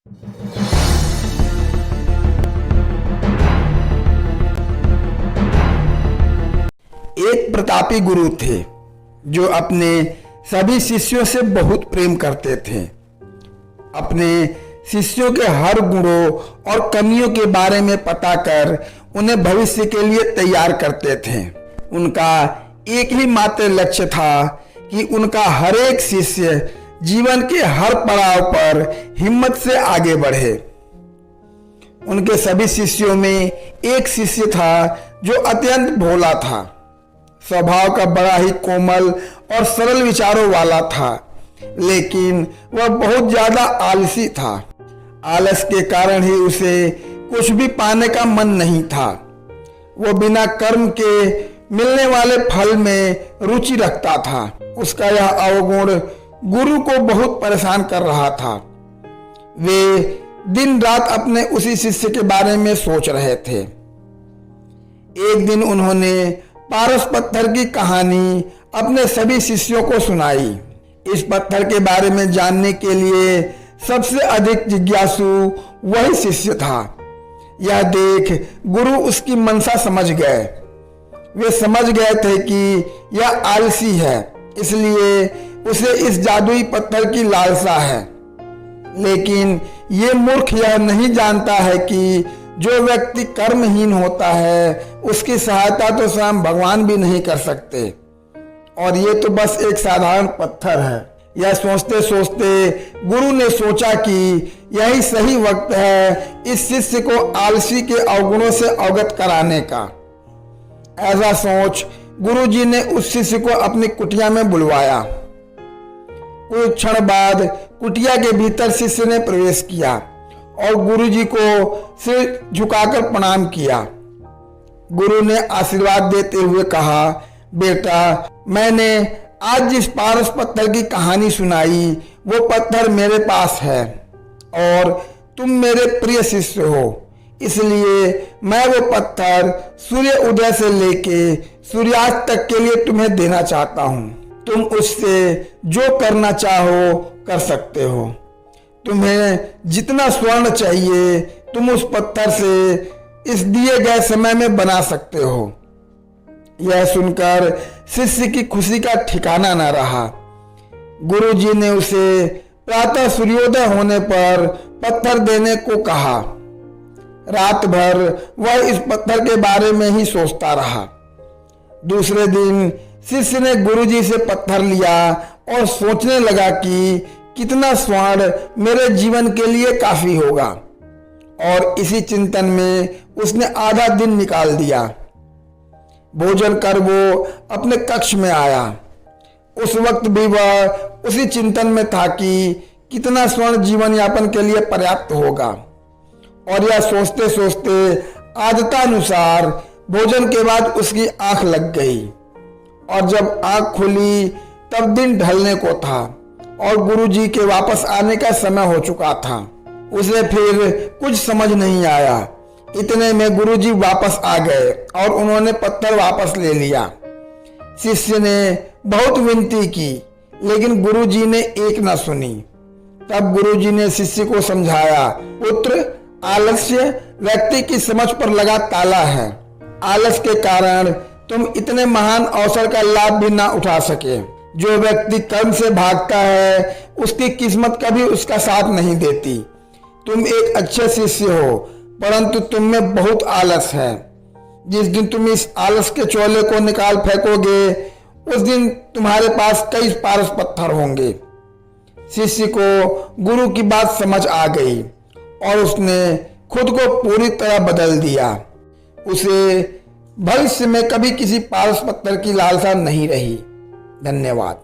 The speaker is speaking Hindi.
एक प्रतापी गुरु थे जो अपने सभी शिष्यों से बहुत प्रेम करते थे। अपने शिष्यों के हर गुणों और कमियों के बारे में पता कर उन्हें भविष्य के लिए तैयार करते थे। उनका एक ही मात्र लक्ष्य था कि उनका हर एक शिष्य जीवन के हर पड़ाव पर हिम्मत से आगे बढ़े। उनके सभी शिष्यों में एक शिष्य था जो अत्यंत भोला था, स्वभाव का बड़ा ही कोमल और सरल विचारों वाला था, लेकिन वह बहुत ज्यादा आलसी था। आलस के कारण ही उसे कुछ भी पाने का मन नहीं था। वह बिना कर्म के मिलने वाले फल में रुचि रखता था। उसका यह अवगुण गुरु को बहुत परेशान कर रहा था। वे दिन रात अपने उसी शिष्य के बारे में सोच रहे थे। एक दिन उन्होंने पारस पत्थर की कहानी अपने सभी शिष्यों को सुनाई। इस पत्थर के बारे में जानने के लिए सबसे अधिक जिज्ञासु वही शिष्य था। यह देख गुरु उसकी मंशा समझ गए। वे समझ गए थे कि यह आलसी है, इसलिए उसे इस जादुई पत्थर की लालसा है। लेकिन ये मूर्ख यह नहीं जानता है कि जो व्यक्ति कर्महीन होता है उसकी सहायता तो स्वयं भगवान भी नहीं कर सकते, और ये तो बस एक साधारण पत्थर है। यह सोचते सोचते गुरु ने सोचा कि यही सही वक्त है इस शिष्य को आलसी के अवगुणों से अवगत कराने का। ऐसा सोच गुरु जी ने उस शिष्य को अपनी कुटिया में बुलवाया। कुछ क्षण बाद कुटिया के भीतर शिष्य ने प्रवेश किया और गुरु जी को सिर झुकाकर प्रणाम किया। गुरु ने आशीर्वाद देते हुए कहा, बेटा, मैंने आज जिस पारस पत्थर की कहानी सुनाई वो पत्थर मेरे पास है और तुम मेरे प्रिय शिष्य हो, इसलिए मैं वो पत्थर सूर्य उदय से लेके सूर्यास्त तक के लिए तुम्हें देना चाहता हूँ। तुम उससे जो करना चाहो कर सकते हो। तुम्हें जितना स्वर्ण चाहिए तुम उस पत्थर से इस दिए गए समय में बना सकते हो। यह सुनकर शिष्य की खुशी का ठिकाना न रहा। गुरु जी ने उसे प्रातः सूर्योदय होने पर पत्थर देने को कहा। रात भर वह इस पत्थर के बारे में ही सोचता रहा। दूसरे दिन शिष्य ने गुरु जी से पत्थर लिया और सोचने लगा कि कितना स्वर्ण मेरे जीवन के लिए काफी होगा, और इसी चिंतन में उसने आधा दिन निकाल दिया। भोजन कर वो अपने कक्ष में आया। उस वक्त भी वह उसी चिंतन में था कि कितना स्वर्ण जीवन यापन के लिए पर्याप्त होगा, और यह सोचते सोचते आदतानुसार भोजन के बाद उसकी आंख लग गई, और जब आंख खुली तब दिन ढलने को था और गुरुजी के वापस आने का समय हो चुका था। उसे फिर कुछ समझ नहीं आया। इतने में गुरुजी वापस आ गए और उन्होंने पत्थर वापस ले लिया। शिष्य ने बहुत विनती की, लेकिन गुरुजी ने एक न सुनी। तब गुरुजी ने शिष्य को समझाया, पुत्र, आलस्य व्यक्ति की समझ पर लगा ताला है। आलस के कारण तुम इतने महान अवसर का लाभ भी ना उठा सके। जो व्यक्ति कर्म से भागता है उसकी किस्मत कभी उसका साथ नहीं देती। तुम एक अच्छे शिष्य हो, परंतु तुम में बहुत आलस है। जिस दिन तुम इस आलस के चोले को निकाल फेंकोगे उस दिन तुम्हारे पास कई पारस पत्थर होंगे। शिष्य को गुरु की बात समझ आ गई और उसने खुद को पूरी तरह बदल दिया। उसे भविष्य में कभी किसी पारस पत्थर की लालसा नहीं रही। धन्यवाद।